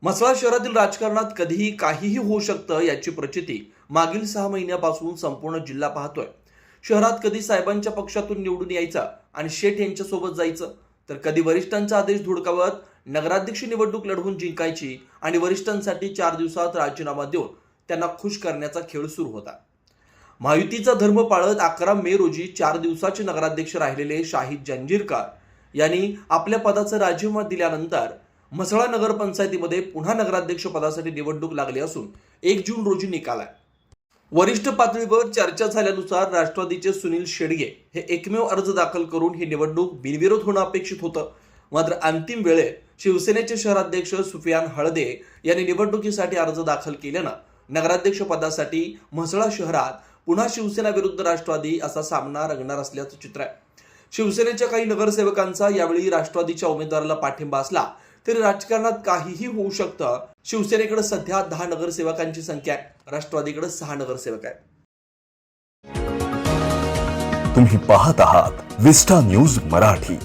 म्हसळा शहरातील राजकारणात कधीही काहीही होऊ शकतं याची प्रचिती मागील 6 महिन्यापासून संपूर्ण जिल्हा पाहतोय. शहरात कधी साहेबांच्या पक्षातून निवडून यायचं आणि शेठ यांच्यासोबत जायचं, तर कधी वरिष्ठांचा आदेश धुडकावत नगराध्यक्ष निवडणूक लढवून जिंकायची आणि वरिष्ठांसाठी 4 दिवसात राजीनामा देऊन त्यांना खुश करण्याचा खेळ सुरू होता. महायुतीचा धर्म पाळत 11 मे रोजी 4 दिवसाचे नगराध्यक्ष राहिलेले शाहीद जंजीरकर यांनी आपल्या पदाचा राजीनामा दिल्यानंतर म्हसळा नगरपंचायतीमध्ये पुन्हा नगराध्यक्ष पदासाठी निवडणूक लागली असून 1 जून रोजी निकाल आहे. वरिष्ठ पातळीवर चर्चा झाल्यानुसार राष्ट्रवादीचे सुनील शेडगे हे एकमेव अर्ज दाखल करून ही निवडणूक बिनविरोध होणं अपेक्षित होतं. मात्र अंतिम वेळेत शिवसेनेचे शहराध्यक्ष सुफियान हळदे यांनी निवडणुकीसाठी अर्ज दाखल केल्यानं नगराध्यक्ष पदासाठी म्हसळा शहरात पुन्हा शिवसेना विरुद्ध राष्ट्रवादी असा सामना रंगणार असल्याचं चित्र आहे. शिवसेनेच्या काही नगरसेवकांचा यावेळी राष्ट्रवादीच्या उमेदवाराला पाठिंबा असला तरी राजकारणात काहीही होऊ शकतं. शिवसेनेकडे सध्या 10 नगरसेवकांची संख्या आहे, राष्ट्रवादीकडे 6 नगरसेवक आहेत. तुम्ही पाहत आहात विस्टा न्यूज मराठी.